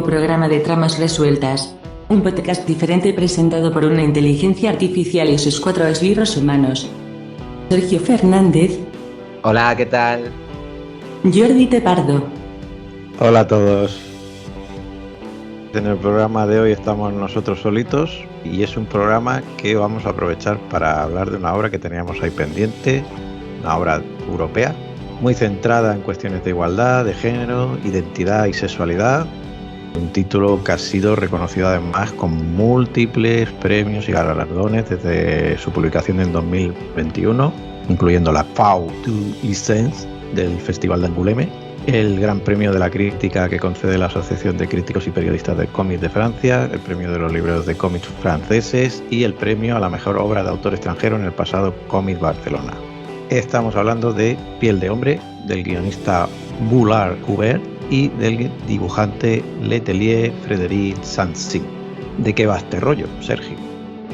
programa de Tramas Resueltas. Un podcast diferente presentado por una inteligencia artificial y sus 4 esbirros humanos. Sergio Fernández. Hola, ¿qué tal? Jordi Tepardo. Hola a todos. En el programa de hoy estamos nosotros solitos y es un programa que vamos a aprovechar para hablar de una obra que teníamos ahí pendiente, una obra europea, muy centrada en cuestiones de igualdad, de género, identidad y sexualidad. Un título que ha sido reconocido además con múltiples premios y galardones desde su publicación en 2021, incluyendo la Pau du Licence del Festival de Angoulême, el Gran Premio de la Crítica que concede la Asociación de Críticos y Periodistas de Cómics de Francia, el Premio de los Libros de Cómics Franceses y el Premio a la Mejor Obra de Autor Extranjero en el pasado Comics Barcelona. Estamos hablando de Piel de Hombre, del guionista Boulard Hubert y del dibujante Letelier Frédéric Saint-Cyr. ¿De qué va este rollo, Sergio?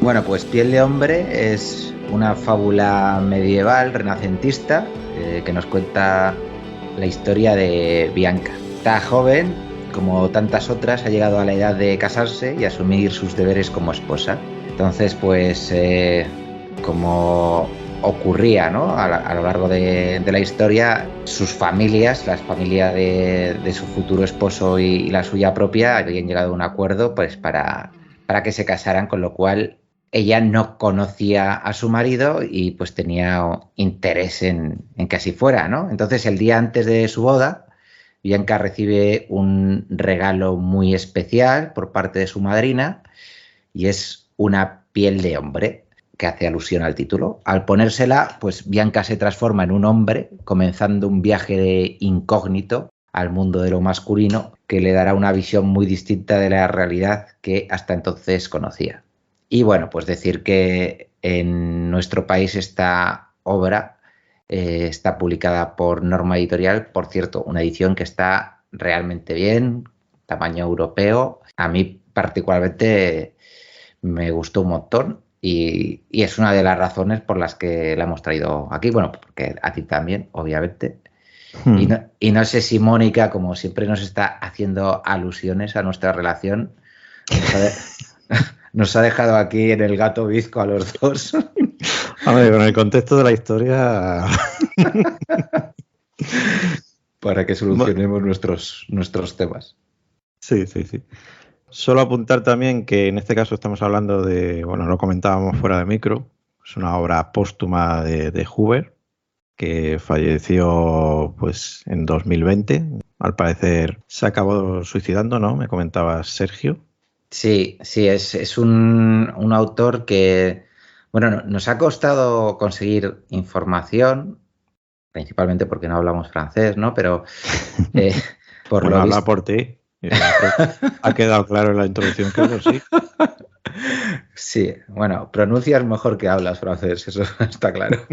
Bueno, pues Piel de Hombre es una fábula medieval, renacentista, que nos cuenta la historia de Bianca. Esta joven, como tantas otras, ha llegado a la edad de casarse y asumir sus deberes como esposa. Entonces, pues, como ocurría, ¿no? a lo largo de la historia, sus familias, las familias de su futuro esposo y la suya propia, habían llegado a un acuerdo pues, para que se casaran, con lo cual ella no conocía a su marido y pues tenía interés en que así fuera, ¿no? Entonces, el día antes de su boda, Bianca recibe un regalo muy especial por parte de su madrina y es una piel de hombre, que hace alusión al título. Al ponérsela, pues Bianca se transforma en un hombre, comenzando un viaje de incógnito al mundo de lo masculino que le dará una visión muy distinta de la realidad que hasta entonces conocía. Y bueno, pues decir que en nuestro país esta obra está publicada por Norma Editorial, por cierto, una edición que está realmente bien, tamaño europeo. A mí particularmente me gustó un montón y es una de las razones por las que la hemos traído aquí. Bueno, porque a ti también, obviamente. Y no sé si Mónica, como siempre nos está haciendo alusiones a nuestra relación, nos ha dejado aquí en el gato bizco a los dos. Hombre, con el contexto de la historia... Para que solucionemos nuestros temas. Sí. Solo apuntar también que en este caso estamos hablando de, bueno, lo comentábamos fuera de micro, es una obra póstuma de Hubert, que falleció pues en 2020. Al parecer se acabó suicidando, ¿no? Me comentabas, Sergio. Sí, es un autor que, bueno, nos ha costado conseguir información, principalmente porque no hablamos francés, ¿no? Pero por bueno, lo habla visto... por ti. Ha quedado claro en la introducción que eso sí. Sí, bueno, pronuncias mejor que hablas francés, eso está claro.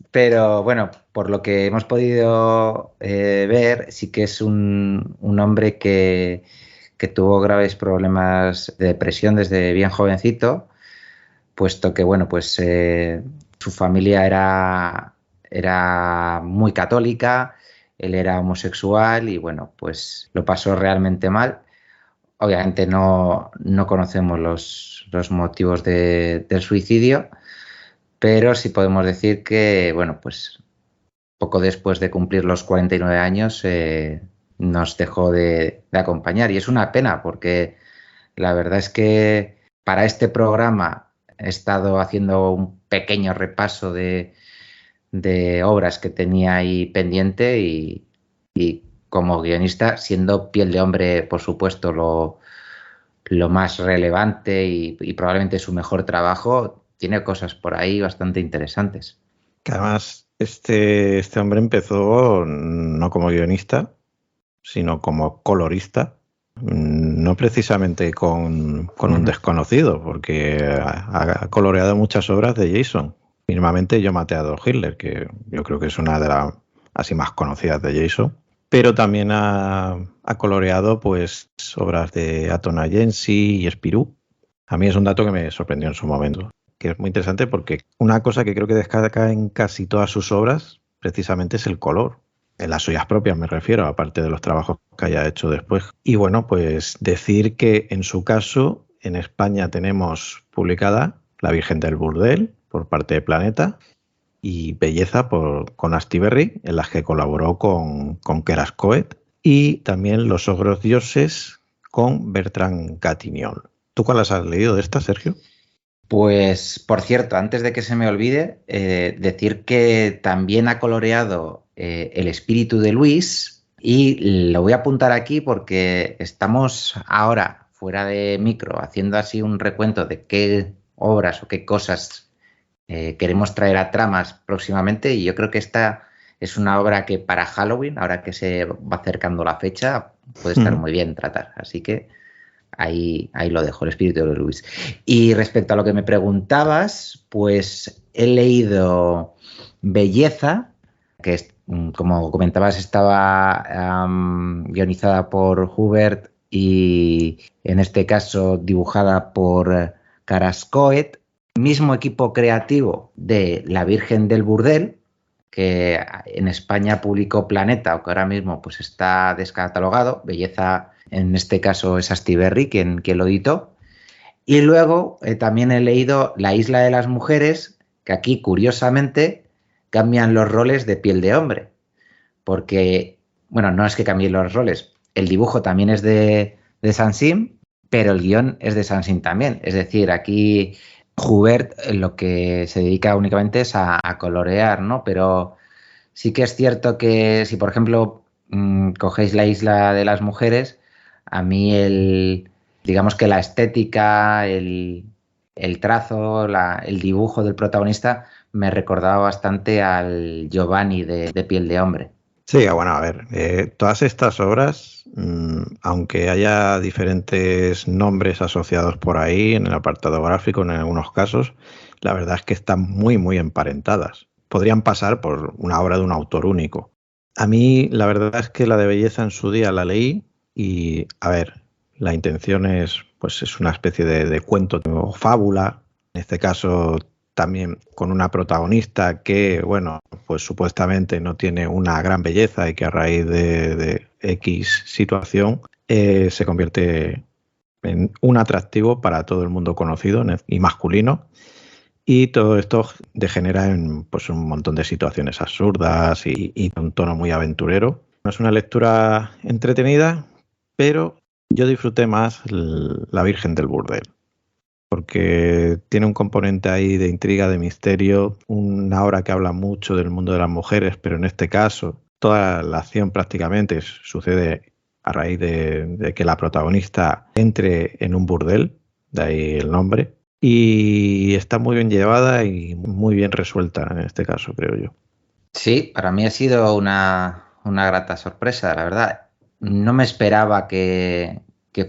Pero bueno, por lo que hemos podido ver, sí que es un hombre que tuvo graves problemas de depresión desde bien jovencito, puesto que, bueno, pues su familia era muy católica, él era homosexual y, bueno, pues lo pasó realmente mal. Obviamente no conocemos los motivos del suicidio, pero sí podemos decir que, bueno, pues poco después de cumplir los 49 años nos dejó de acompañar. Y es una pena porque la verdad es que para este programa he estado haciendo un pequeño repaso de obras que tenía ahí pendiente y como guionista, siendo Piel de Hombre, por supuesto, lo más relevante y probablemente su mejor trabajo, tiene cosas por ahí bastante interesantes. Que además este hombre empezó no como guionista, sino como colorista, no precisamente con un desconocido, porque ha coloreado muchas obras de Jason. Mismamente Yo maté a Adolf Hitler, que yo creo que es una de las así más conocidas de Jason, pero también ha coloreado pues obras de Anton Agency y Spirou. A mí es un dato que me sorprendió en su momento, que es muy interesante porque una cosa que creo que destaca en casi todas sus obras precisamente es el color. en las suyas propias me refiero, aparte de los trabajos que haya hecho después. Y bueno, pues decir que en su caso, en España tenemos publicada La Virgen del Burdel por parte de Planeta y Belleza con Astiberri, en las que colaboró con Keras Coet, y también Los Ogros Dioses con Bertrand Catignol. ¿Tú cuáles has leído de estas, Sergio? Pues, por cierto, antes de que se me olvide, decir que también ha coloreado El espíritu de Luis, y lo voy a apuntar aquí porque estamos ahora fuera de micro haciendo así un recuento de qué obras o qué cosas queremos traer a tramas próximamente, y yo creo que esta es una obra que para Halloween, ahora que se va acercando la fecha, puede estar muy bien tratar. Así que ahí lo dejo, El espíritu de Luis. Y respecto a lo que me preguntabas, pues he leído Belleza, que es, como comentabas, estaba guionizada por Hubert y en este caso dibujada por Keras Coet, mismo equipo creativo de La Virgen del Burdel, que en España publicó Planeta, o que ahora mismo pues está descatalogado. Belleza, en este caso, es Astiberri quien lo editó. Y luego también he leído La isla de las mujeres, que aquí, curiosamente, cambian los roles de Piel de hombre. Porque, bueno, no es que cambien los roles, el dibujo también es de Sansim, pero el guión es de Sansim también. Es decir, aquí Hubert lo que se dedica únicamente es a colorear, ¿no? Pero sí que es cierto que si, por ejemplo, cogéis La isla de las mujeres, a mí digamos que la estética, el trazo, el dibujo del protagonista me recordaba bastante al Giovanni de Piel de hombre. Sí, bueno, a ver, todas estas obras, aunque haya diferentes nombres asociados por ahí en el apartado gráfico en algunos casos, la verdad es que están muy, muy emparentadas. Podrían pasar por una obra de un autor único. A mí la verdad es que la de Belleza en su día la leí y, a ver, la intención es una especie de cuento o fábula, en este caso también con una protagonista que, bueno, pues supuestamente no tiene una gran belleza y que a raíz de X situación se convierte en un atractivo para todo el mundo conocido y masculino. Y todo esto degenera en pues, un montón de situaciones absurdas y un tono muy aventurero. No es una lectura entretenida, pero yo disfruté más La Virgen del Burdel, porque tiene un componente ahí de intriga, de misterio, una obra que habla mucho del mundo de las mujeres, pero en este caso toda la acción prácticamente sucede a raíz de que la protagonista entre en un burdel, de ahí el nombre, y está muy bien llevada y muy bien resuelta en este caso, creo yo. Sí, para mí ha sido una grata sorpresa, la verdad. No me esperaba que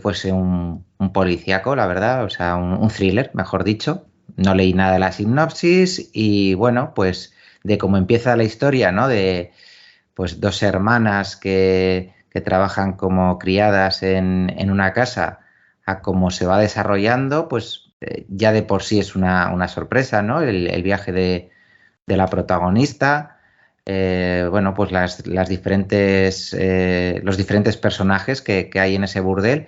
fuese un policíaco, la verdad, o sea, un thriller, mejor dicho. No leí nada de la sinopsis y, bueno, pues de cómo empieza la historia, ¿no? De pues dos hermanas que trabajan como criadas en una casa, a cómo se va desarrollando, pues ya de por sí es una sorpresa, ¿no? El viaje de la protagonista. Bueno, pues los diferentes personajes que hay en ese burdel,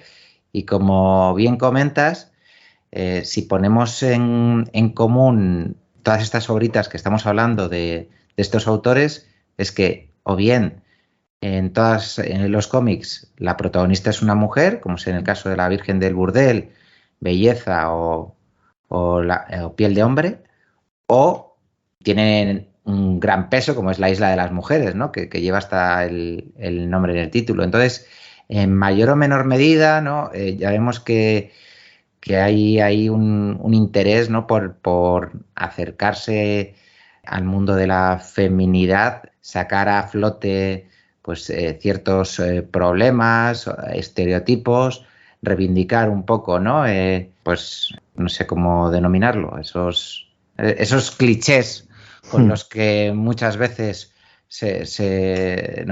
y como bien comentas, si ponemos en común todas estas obritas que estamos hablando de estos autores, es que o bien en los cómics la protagonista es una mujer, como es en el caso de La Virgen del Burdel, Belleza o Piel de hombre, o tienen un gran peso, como es La isla de las mujeres, ¿no? que lleva hasta el nombre en el título. Entonces, en mayor o menor medida, ¿no? Ya vemos que hay un interés, ¿no? por acercarse al mundo de la feminidad, sacar a flote pues ciertos problemas, estereotipos, reivindicar un poco, ¿no? Pues no sé cómo denominarlo, esos clichés con los que muchas veces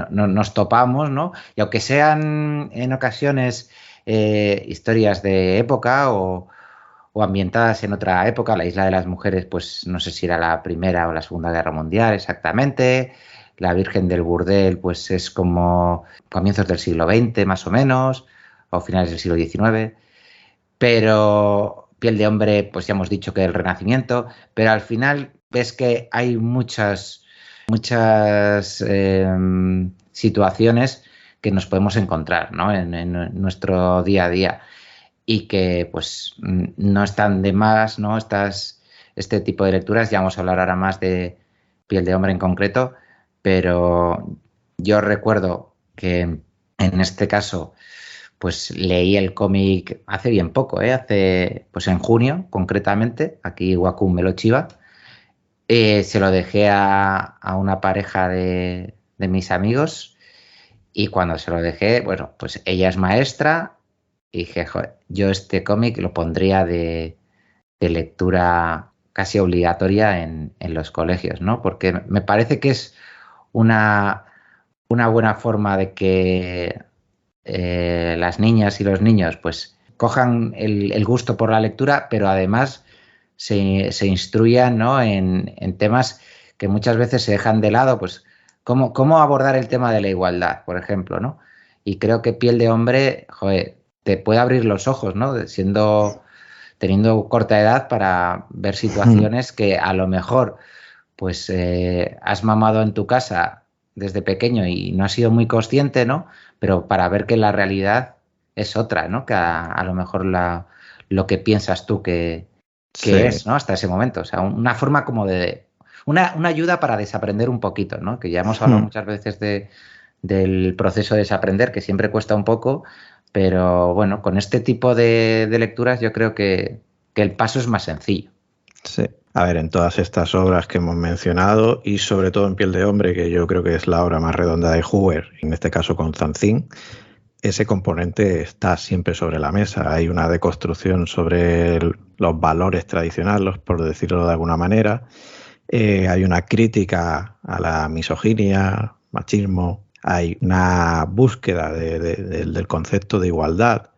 nos topamos, ¿no? Y aunque sean en ocasiones historias de época o ambientadas en otra época, La isla de las mujeres, pues no sé si era la Primera o la Segunda Guerra Mundial exactamente. La Virgen del Burdel pues es como comienzos del siglo XX más o menos, o finales del siglo XIX, pero Piel de Hombre pues ya hemos dicho que el Renacimiento, pero al final ves que hay muchas situaciones que nos podemos encontrar, ¿no? en nuestro día a día y que pues no están de más, ¿no? Este tipo de lecturas, ya vamos a hablar ahora más de Piel de Hombre en concreto, pero yo recuerdo que en este caso pues leí el cómic hace bien poco, hace pues en junio concretamente, aquí Wacom me lo chiva. Se lo dejé a una pareja de mis amigos y cuando se lo dejé, bueno, pues ella es maestra y dije, joder, yo este cómic lo pondría de lectura casi obligatoria en los colegios, ¿no? Porque me parece que es una buena forma de que las niñas y los niños pues cojan el gusto por la lectura, pero además se instruyan, ¿no? en temas que muchas veces se dejan de lado, pues cómo abordar el tema de la igualdad, por ejemplo, ¿no? Y creo que Piel de Hombre, joder, te puede abrir los ojos, ¿no? Teniendo corta edad para ver situaciones que a lo mejor pues has mamado en tu casa desde pequeño y no has sido muy consciente, ¿no? Pero para ver que la realidad es otra, ¿no? Que a lo mejor lo que piensas tú que es, ¿no? Hasta ese momento. O sea, una forma como de... Una ayuda para desaprender un poquito, ¿no? Que ya hemos hablado muchas veces del proceso de desaprender, que siempre cuesta un poco, pero bueno, con este tipo de lecturas yo creo que el paso es más sencillo. Sí. A ver, en todas estas obras que hemos mencionado y sobre todo en Piel de Hombre, que yo creo que es la obra más redonda de Hoover, en este caso con Zanzín, ese componente está siempre sobre la mesa. Hay una deconstrucción sobre los valores tradicionales, por decirlo de alguna manera. Hay una crítica a la misoginia, machismo. Hay una búsqueda del concepto de igualdad.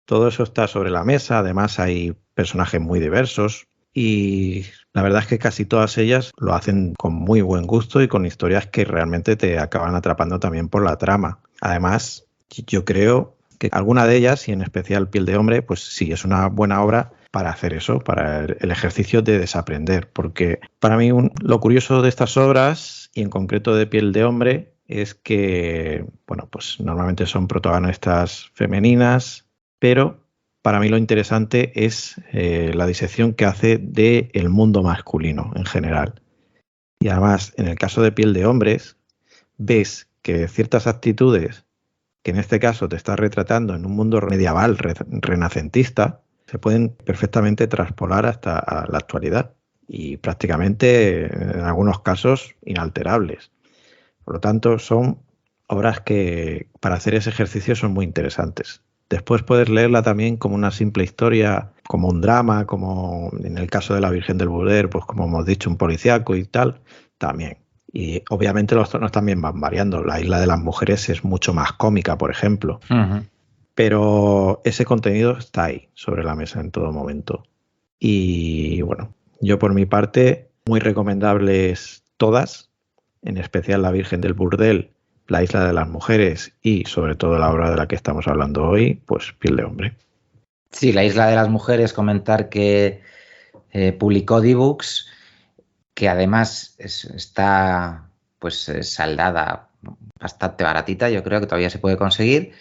Todo eso está sobre la mesa. Además, hay personajes muy diversos. Y la verdad es que casi todas ellas lo hacen con muy buen gusto y con historias que realmente te acaban atrapando también por la trama. Además, yo creo que alguna de ellas, y en especial Piel de Hombre, pues sí, es una buena obra para hacer eso, para el ejercicio de desaprender. Porque para mí lo curioso de estas obras, y en concreto de Piel de Hombre, es que, bueno, pues normalmente son protagonistas femeninas, pero para mí lo interesante es la disección que hace del mundo masculino en general. Y además, en el caso de Piel de Hombres, ves que ciertas actitudes que en este caso te está retratando en un mundo medieval renacentista, se pueden perfectamente traspolar hasta a la actualidad y prácticamente en algunos casos inalterables. Por lo tanto, son obras que para hacer ese ejercicio son muy interesantes. Después puedes leerla también como una simple historia, como un drama, como en el caso de La Virgen del Burdel, pues como hemos dicho, un policíaco y tal, también. Y obviamente los tonos también van variando. La Isla de las Mujeres es mucho más cómica, por ejemplo. Uh-huh. Pero ese contenido está ahí, sobre la mesa en todo momento. Y bueno, yo por mi parte, muy recomendables todas, en especial La Virgen del Burdel, La Isla de las Mujeres y sobre todo la obra de la que estamos hablando hoy, pues Piel de Hombre. Sí, La Isla de las Mujeres, comentar que publicó D-Books, que además está pues saldada bastante baratita, yo creo que todavía se puede conseguir.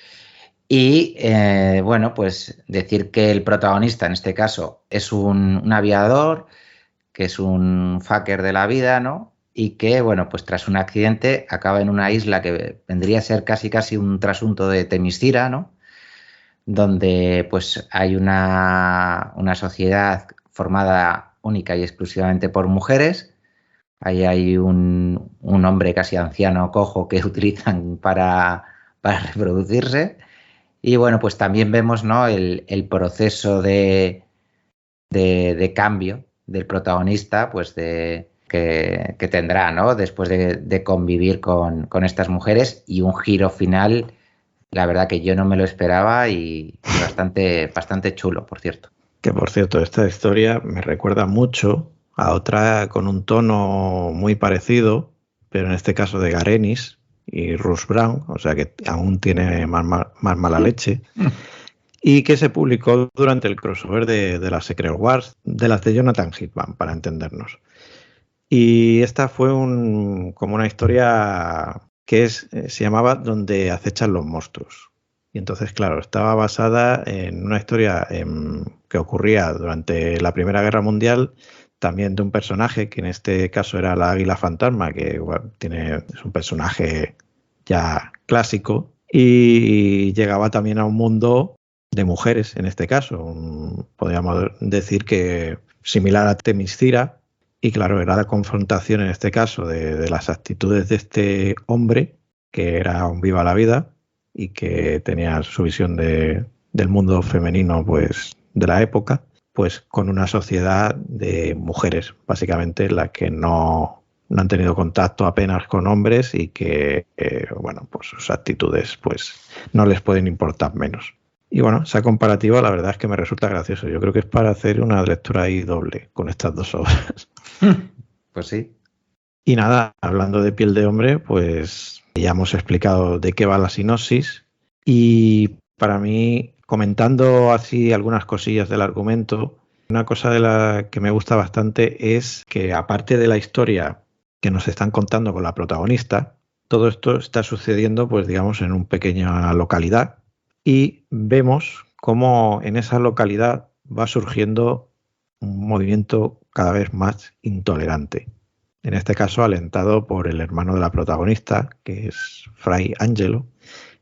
Y bueno, pues decir que el protagonista en este caso es un aviador, que es un fucker de la vida, ¿no? Y que, bueno, pues tras un accidente acaba en una isla que vendría a ser casi un trasunto de Temiscira, ¿no? Donde pues hay una sociedad formada única y exclusivamente por mujeres. Ahí hay un hombre casi anciano, cojo, que utilizan para reproducirse. Y bueno, pues también vemos, ¿no? el proceso de cambio del protagonista, pues que tendrá, ¿no? Después de convivir con estas mujeres, y un giro final, la verdad que yo no me lo esperaba y bastante chulo, por cierto. Que por cierto, esta historia me recuerda mucho a otra con un tono muy parecido, pero en este caso de Garenis y Russ Brown, o sea que aún tiene más mala leche, y que se publicó durante el crossover de las Secret Wars, de las de Jonathan Hickman, para entendernos. Y esta fue como una historia que se llamaba Donde acechan los monstruos. Y entonces, claro, estaba basada en una historia que ocurría durante la Primera Guerra Mundial, también de un personaje que en este caso era la Águila Fantasma, que bueno, es un personaje ya clásico, y llegaba también a un mundo de mujeres, en este caso. Podríamos decir que similar a Themyscira, y claro, era la confrontación en este caso de las actitudes de este hombre, que era un viva la vida y que tenía su visión del mundo femenino, pues, de la época, pues con una sociedad de mujeres, básicamente, las que no han tenido contacto apenas con hombres y que, bueno, pues sus actitudes pues no les pueden importar menos. Y bueno, esa comparativa la verdad es que me resulta gracioso. Yo creo que es para hacer una lectura ahí doble con estas dos obras. Pues sí. Y nada, hablando de piel de hombre, pues ya hemos explicado de qué va la sinopsis. Y para mí, comentando así algunas cosillas del argumento, una cosa de la que me gusta bastante es que, aparte de la historia que nos están contando con la protagonista, todo esto está sucediendo, pues digamos, en una pequeña localidad, y vemos cómo en esa localidad va surgiendo un movimiento cada vez más intolerante. En este caso alentado por el hermano de la protagonista, que es Fray Angelo,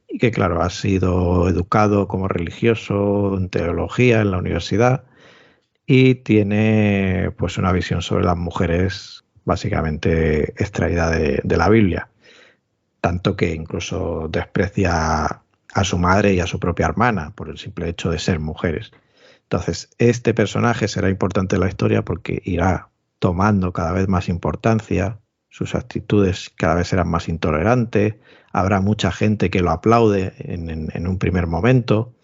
y que claro, ha sido educado como religioso en teología en la universidad y tiene pues una visión sobre las mujeres básicamente extraída de la Biblia, tanto que incluso desprecia a su madre y a su propia hermana por el simple hecho de ser mujeres. Entonces, este personaje será importante en la historia porque irá tomando cada vez más importancia, sus actitudes cada vez serán más intolerantes, habrá mucha gente que lo aplaude en un primer momento,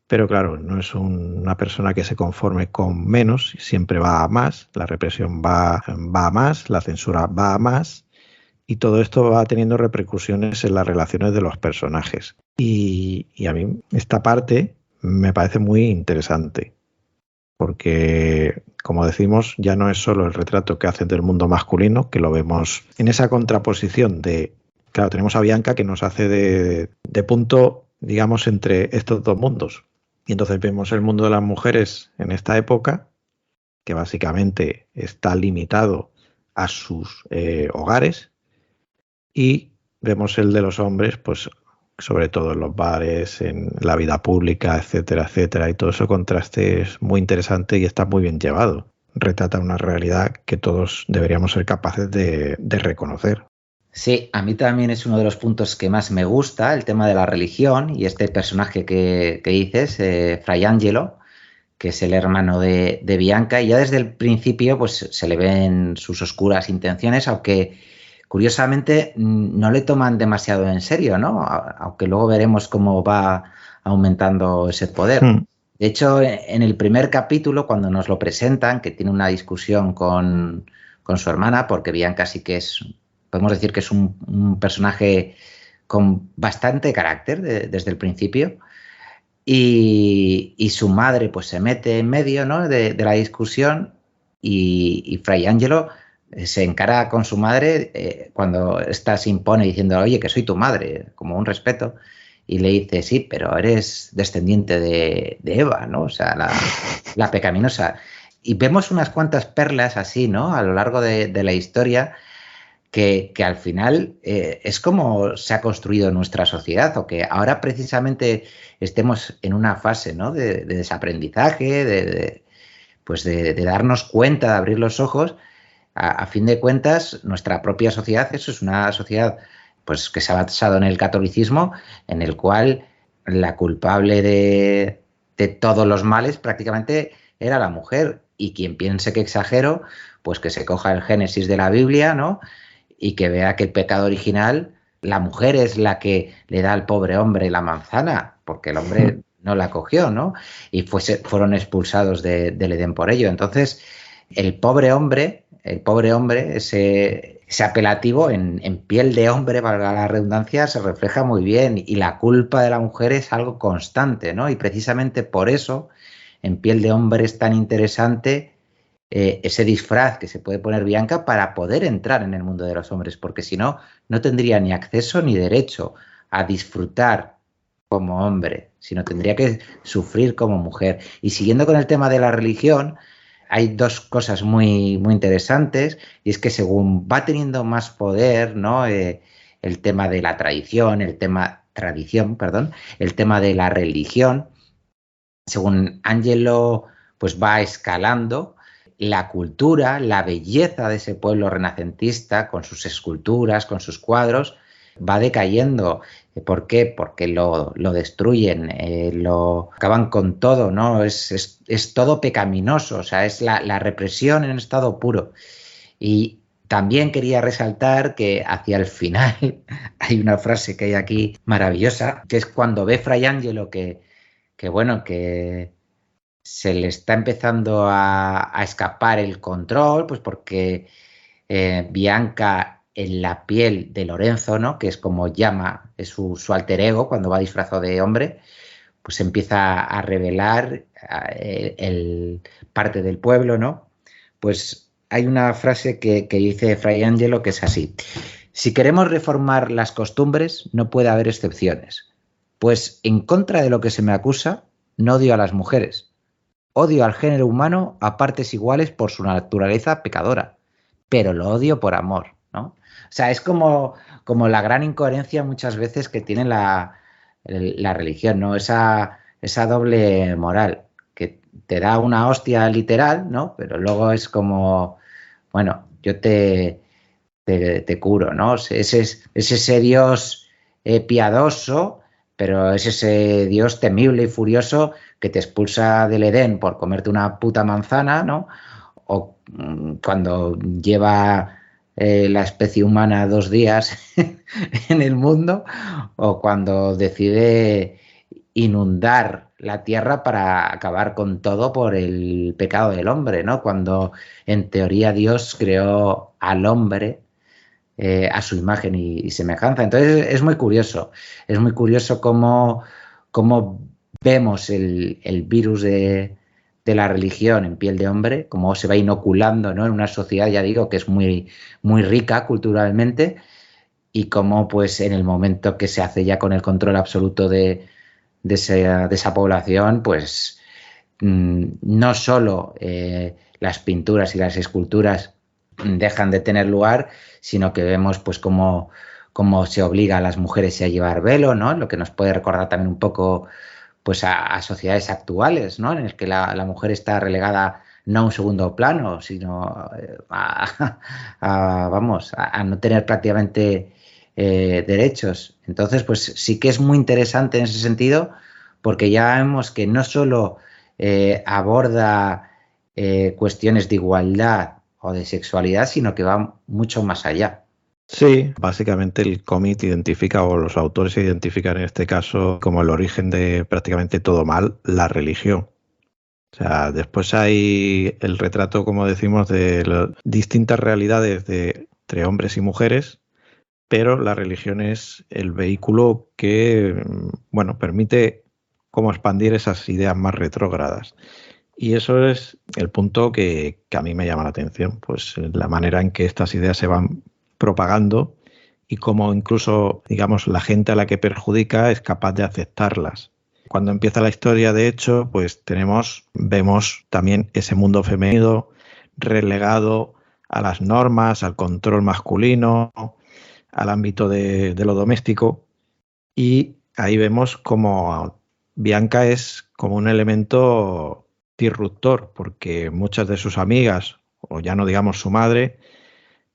pero claro, no es una persona que se conforme con menos, siempre va a más, la represión va a más, la censura va a más, y todo esto va teniendo repercusiones en las relaciones de los personajes. Y a mí esta parte me parece muy interesante, porque, como decimos, ya no es solo el retrato que hacen del mundo masculino, que lo vemos en esa contraposición de, claro, tenemos a Bianca que nos hace de punto, digamos, entre estos dos mundos. Y entonces vemos el mundo de las mujeres en esta época, que básicamente está limitado a sus hogares, y vemos el de los hombres, pues sobre todo en los bares, en la vida pública, etcétera, etcétera, y todo ese contraste es muy interesante y está muy bien llevado. Retrata una realidad que todos deberíamos ser capaces de reconocer. Sí, a mí también es uno de los puntos que más me gusta, el tema de la religión y este personaje que dices, Fray Angelo, que es el hermano de Bianca, y ya desde el principio pues se le ven sus oscuras intenciones, aunque curiosamente no le toman demasiado en serio, ¿no? Aunque luego veremos cómo va aumentando ese poder. De hecho, en el primer capítulo, cuando nos lo presentan, que tiene una discusión con su hermana, porque Bianca sí que podemos decir que es un personaje con bastante carácter desde el principio, y su madre pues se mete en medio, ¿no?, de la discusión, y Fray Angelo se encara con su madre cuando ésta se impone diciendo, oye, que soy tu madre, como un respeto, y le dice, sí, pero eres descendiente de Eva, ¿no? O sea, la pecaminosa. Y vemos unas cuantas perlas así, ¿no?, a lo largo de la historia, que al final es como se ha construido nuestra sociedad, o que ahora precisamente estemos en una fase, ¿no?, de desaprendizaje, de darnos cuenta, de abrir los ojos. A fin de cuentas, nuestra propia sociedad, eso es una sociedad pues que se ha basado en el catolicismo, en el cual la culpable de todos los males prácticamente era la mujer, y quien piense que exagero, pues que se coja el Génesis de la Biblia, ¿no?, y que vea que el pecado original, la mujer es la que le da al pobre hombre la manzana, porque el hombre no la cogió, ¿no?, y fueron expulsados del Edén por ello. Entonces, el pobre hombre, ese ese apelativo en piel de hombre, valga la redundancia, se refleja muy bien, y la culpa de la mujer es algo constante, ¿no? Y precisamente por eso en piel de hombre es tan interesante ese disfraz que se puede poner Bianca para poder entrar en el mundo de los hombres, porque si no, no tendría ni acceso ni derecho a disfrutar como hombre, sino tendría que sufrir como mujer. Y siguiendo con el tema de la religión, hay dos cosas muy, muy interesantes, y es que según va teniendo más poder, ¿no? El tema de la tradición, perdón, el tema de la religión, según Angelo, pues va escalando, la cultura, la belleza de ese pueblo renacentista, con sus esculturas, con sus cuadros, va decayendo. ¿Por qué? Porque lo destruyen, lo acaban con todo, ¿no? Es todo pecaminoso, o sea, es la represión en estado puro. Y también quería resaltar que hacia el final hay una frase que hay aquí maravillosa, que es cuando ve Fray Angelo que bueno, que se le está empezando a escapar el control, pues porque Bianca en la piel de Lorenzo, ¿no? Que es como llama, es su alter ego cuando va disfrazado de hombre, pues empieza a revelar parte del pueblo, ¿no? Pues hay una frase que dice Fray Angelo que es así: si queremos reformar las costumbres, no puede haber excepciones, pues en contra de lo que se me acusa, no odio a las mujeres, odio al género humano a partes iguales por su naturaleza pecadora, pero lo odio por amor, ¿no? O sea, es como la gran incoherencia muchas veces que tiene la religión, ¿no? Esa doble moral, que te da una hostia literal, ¿no? Pero luego es como, bueno, yo te curo, ¿no? Es ese Dios piadoso, pero es ese Dios temible y furioso que te expulsa del Edén por comerte una puta manzana, ¿no? O cuando lleva la especie humana 2 días en el mundo, o cuando decide inundar la tierra para acabar con todo por el pecado del hombre, ¿no? Cuando en teoría Dios creó al hombre a su imagen y semejanza. Entonces es muy curioso cómo vemos el virus de la religión en piel de hombre, cómo se va inoculando, ¿no? En una sociedad, ya digo, que es muy, muy rica culturalmente, y cómo pues en el momento que se hace ya con el control absoluto de esa población, pues no solo las pinturas y las esculturas dejan de tener lugar, sino que vemos pues cómo se obliga a las mujeres a llevar velo, ¿no? Lo que nos puede recordar también un poco pues a sociedades actuales, ¿no? En el que la mujer está relegada no a un segundo plano, sino a no tener prácticamente derechos. Entonces, pues sí que es muy interesante en ese sentido, porque ya vemos que no solo aborda cuestiones de igualdad o de sexualidad, sino que va mucho más allá. Sí, básicamente el cómic identifica, o los autores identifican en este caso, como el origen de prácticamente todo mal, la religión. O sea, después hay el retrato, como decimos, de las distintas realidades entre hombres y mujeres, pero la religión es el vehículo que, bueno, permite como expandir esas ideas más retrógradas. Y eso es el punto que a mí me llama la atención, pues la manera en que estas ideas se van propagando y cómo incluso, digamos, la gente a la que perjudica es capaz de aceptarlas. Cuando empieza la historia, de hecho, pues vemos también ese mundo femenino relegado a las normas, al control masculino, al ámbito de lo doméstico, y ahí vemos como Bianca es como un elemento disruptor, porque muchas de sus amigas, o ya no digamos su madre,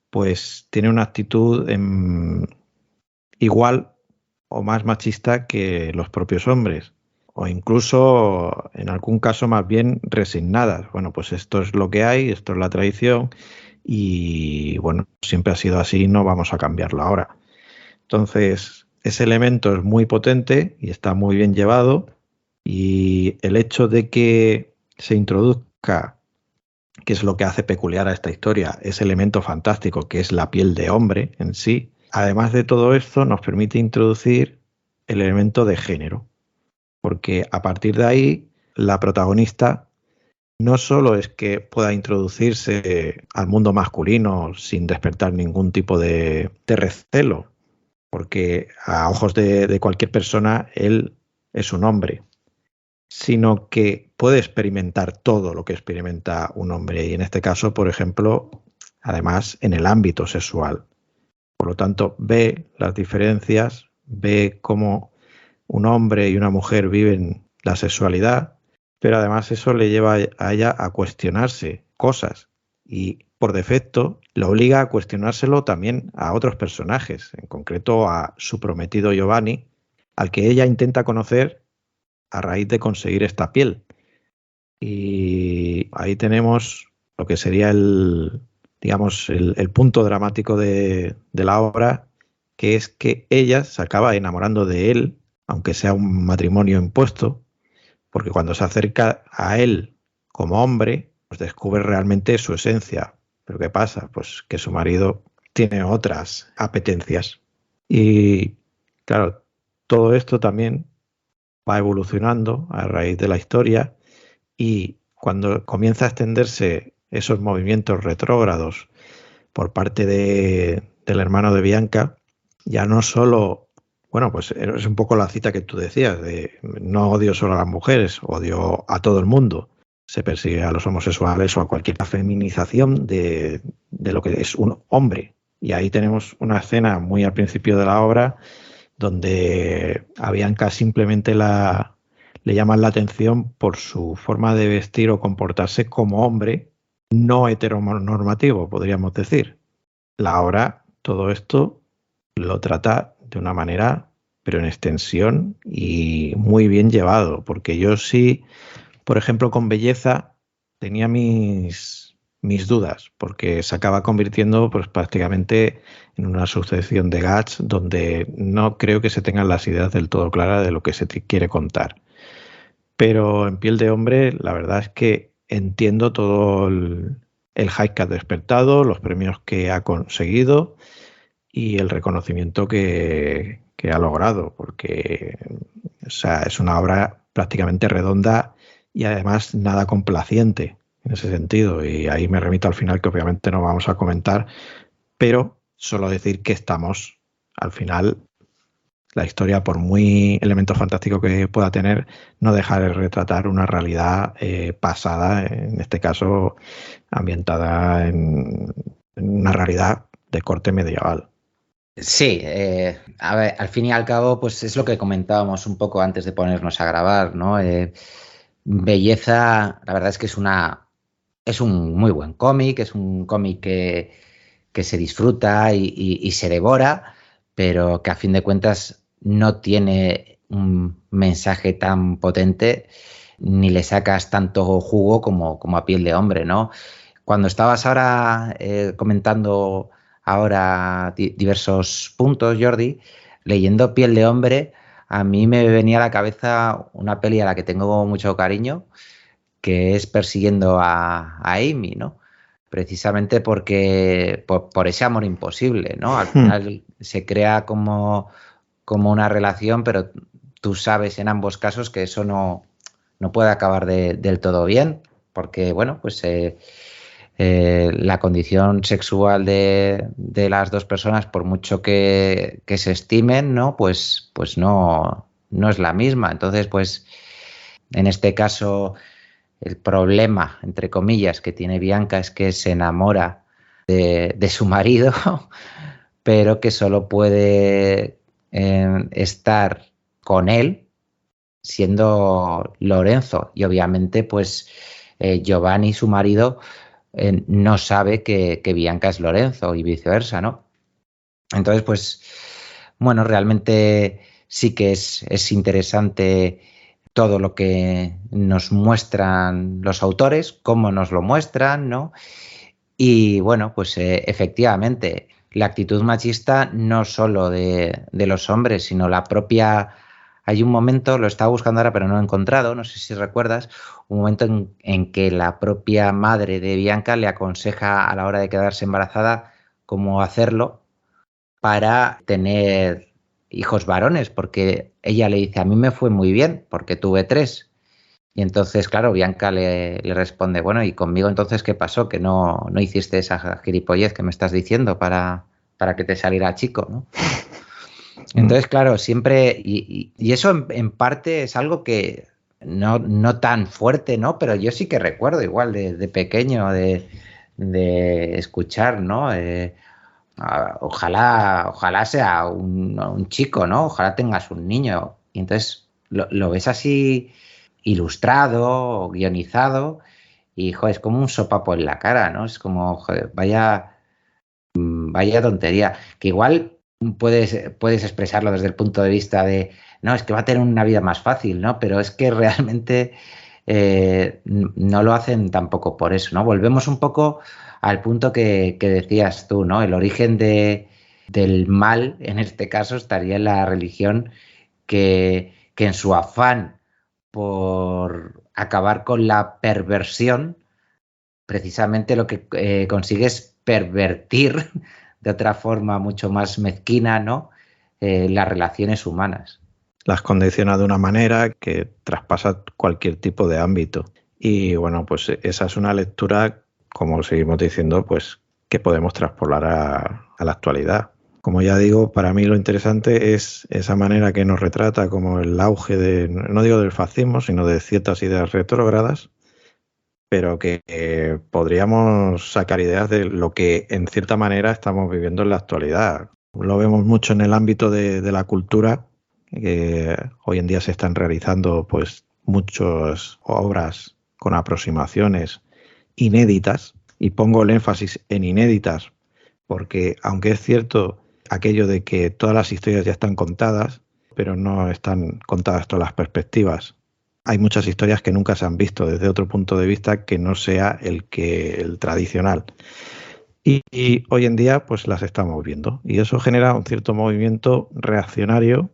pues tiene una actitud igual o más machista que los propios hombres, o incluso en algún caso más bien resignadas. Bueno, pues esto es lo que hay, esto es la tradición, y bueno, siempre ha sido así, no vamos a cambiarlo ahora. Entonces, ese elemento es muy potente y está muy bien llevado, y el hecho de que se introduzca que es lo que hace peculiar a esta historia, ese elemento fantástico que es la piel de hombre en sí. Además de todo esto, nos permite introducir el elemento de género, porque a partir de ahí la protagonista no solo es que pueda introducirse al mundo masculino sin despertar ningún tipo de recelo, porque a ojos de cualquier persona él es un hombre, sino que puede experimentar todo lo que experimenta un hombre, y en este caso, por ejemplo, además en el ámbito sexual. Por lo tanto, ve las diferencias, ve cómo un hombre y una mujer viven la sexualidad, pero además eso le lleva a ella a cuestionarse cosas y por defecto lo obliga a cuestionárselo también a otros personajes, en concreto a su prometido Giovanni, al que ella intenta conocer a raíz de conseguir esta piel. Y ahí tenemos lo que sería el punto dramático de la obra, que es que ella se acaba enamorando de él, aunque sea un matrimonio impuesto, porque cuando se acerca a él como hombre, pues descubre realmente su esencia. ¿Pero qué pasa? Pues que su marido tiene otras apetencias. Y claro, todo esto también va evolucionando a raíz de la historia, y cuando comienza a extenderse esos movimientos retrógrados por parte del hermano de Bianca, ya no solo, bueno, pues es un poco la cita que tú decías, de no odio solo a las mujeres, odio a todo el mundo. Se persigue a los homosexuales o a cualquier feminización de lo que es un hombre. Y ahí tenemos una escena muy al principio de la obra donde a Bianca simplemente le llaman la atención por su forma de vestir o comportarse como hombre no heteronormativo, podríamos decir. La obra, todo esto lo trata de una manera, pero en extensión y muy bien llevado, porque yo sí, por ejemplo, con Belleza tenía mis dudas, porque se acaba convirtiendo pues prácticamente en una sucesión de gags donde no creo que se tengan las ideas del todo claras de lo que se quiere contar. Pero en Piel de Hombre, la verdad es que entiendo todo el hype que ha despertado, los premios que ha conseguido y el reconocimiento que ha logrado, porque o sea, es una obra prácticamente redonda y además nada complaciente en ese sentido. Y ahí me remito al final, que obviamente no vamos a comentar, pero solo decir que estamos al final. La historia, por muy elemento fantástico que pueda tener, no deja de retratar una realidad pasada, en este caso ambientada en una realidad de corte medieval. Sí, a ver, al fin y al cabo, pues es lo que comentábamos un poco antes de ponernos a grabar, ¿no? Belleza, la verdad es que es un muy buen cómic, es un cómic que se disfruta y se devora, pero que a fin de cuentas no tiene un mensaje tan potente ni le sacas tanto jugo como a Piel de Hombre, ¿no? Cuando estabas ahora comentando diversos puntos, Jordi, leyendo Piel de Hombre, a mí me venía a la cabeza una peli a la que tengo mucho cariño, que es Persiguiendo a Amy, ¿no? Precisamente porque por ese amor imposible, ¿no? Al final se crea como una relación, pero tú sabes en ambos casos que eso no puede acabar del todo bien, porque, bueno, pues la condición sexual de las dos personas, por mucho que se estimen, ¿no? Pues no es la misma. Entonces, pues, en este caso, el problema, entre comillas, que tiene Bianca es que se enamora de su marido, pero que solo puede estar con él siendo Lorenzo. Y obviamente, pues, Giovanni, su marido, no sabe que Bianca es Lorenzo y viceversa, ¿no? Entonces, pues, bueno, realmente sí que es interesante todo lo que nos muestran los autores, cómo nos lo muestran, ¿no? Y bueno, pues efectivamente, la actitud machista no solo de los hombres, sino la propia hay un momento, lo estaba buscando ahora pero no lo he encontrado, no sé si recuerdas, un momento en que la propia madre de Bianca le aconseja a la hora de quedarse embarazada cómo hacerlo para tener hijos varones, porque ella le dice, a mí me fue muy bien porque tuve 3. Y entonces, claro, Bianca le responde, bueno, ¿y conmigo entonces qué pasó? Que no hiciste esa gilipollez que me estás diciendo para que te saliera chico, ¿no? Entonces, claro, siempre, y eso en parte es algo que no tan fuerte, ¿no? Pero yo sí que recuerdo igual de pequeño de escuchar, ¿no? Ojalá sea un chico, ¿no? Ojalá tengas un niño. Y entonces lo ves así ilustrado o guionizado y, joder, es como un sopapo en la cara, ¿no? Es como, joder, vaya tontería. Que igual puedes expresarlo desde el punto de vista de, no, es que va a tener una vida más fácil, ¿no? Pero es que realmente no lo hacen tampoco por eso, ¿no? Volvemos un poco al punto que decías tú, ¿no? El origen del mal, en este caso, estaría en la religión que en su afán por acabar con la perversión, precisamente lo que consigue es pervertir de otra forma mucho más mezquina, ¿no? Las relaciones humanas. Las condiciona de una manera que traspasa cualquier tipo de ámbito. Y bueno, pues esa es una lectura, como seguimos diciendo, pues que podemos traspolar a la actualidad. Como ya digo, para mí lo interesante es esa manera que nos retrata como el auge no digo del fascismo, sino de ciertas ideas retrógradas, pero que podríamos sacar ideas de lo que en cierta manera estamos viviendo en la actualidad. Lo vemos mucho en el ámbito de la cultura, que hoy en día se están realizando pues muchas obras con aproximaciones inéditas, y pongo el énfasis en inéditas porque aunque es cierto aquello de que todas las historias ya están contadas, pero no están contadas todas las perspectivas. Hay muchas historias que nunca se han visto desde otro punto de vista que no sea el tradicional. Y hoy en día pues las estamos viendo. Y eso genera un cierto movimiento reaccionario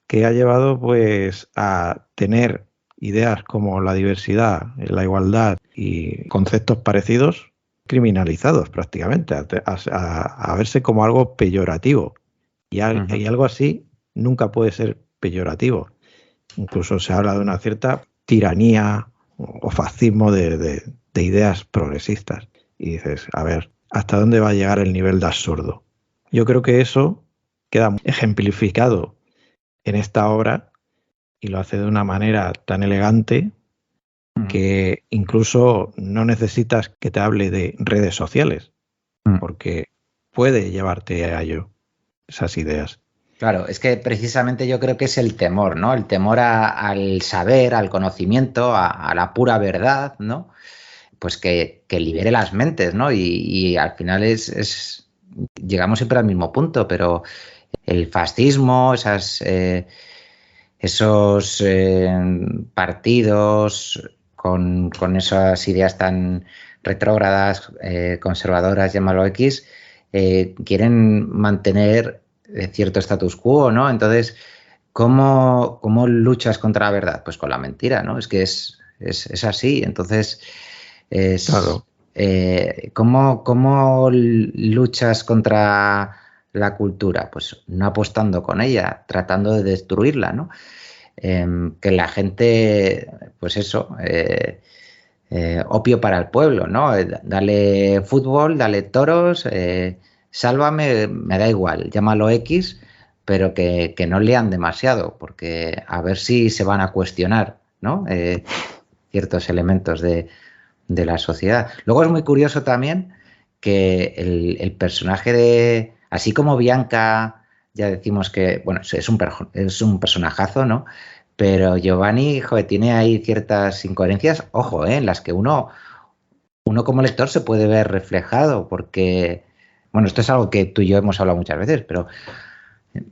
que ha llevado pues a tener ideas como la diversidad, la igualdad y conceptos parecidos criminalizados prácticamente, a verse como algo peyorativo. Y algo así nunca puede ser peyorativo. Incluso se habla de una cierta tiranía o fascismo de ideas progresistas. Y dices, a ver, ¿hasta dónde va a llegar el nivel de absurdo? Yo creo que eso queda ejemplificado en esta obra y lo hace de una manera tan elegante que incluso no necesitas que te hable de redes sociales, porque puede llevarte a ello, esas ideas. Claro, es que precisamente yo creo que es el temor, ¿no? El temor al saber, al conocimiento, a la pura verdad, ¿no? Pues que libere las mentes, ¿no? Y al final llegamos siempre al mismo punto, pero el fascismo, esos partidos con esas ideas tan retrógradas, conservadoras, llámalo X, quieren mantener cierto status quo, ¿no? Entonces, ¿cómo luchas contra la verdad? Pues con la mentira, ¿no? Es que es así. Entonces, claro. ¿Cómo luchas contra la cultura? Pues no apostando con ella, tratando de destruirla, ¿no? Que la gente, pues eso, opio para el pueblo, ¿no? Dale fútbol, dale toros, sálvame, me da igual, llámalo X, pero que no lean demasiado, porque a ver si se van a cuestionar, ¿no? Ciertos elementos de la sociedad. Luego es muy curioso también que el personaje así como Bianca, ya decimos que, bueno, es un personajazo, ¿no? Pero Giovanni, joder, tiene ahí ciertas incoherencias, ojo, en las que uno como lector se puede ver reflejado, porque, bueno, esto es algo que tú y yo hemos hablado muchas veces, pero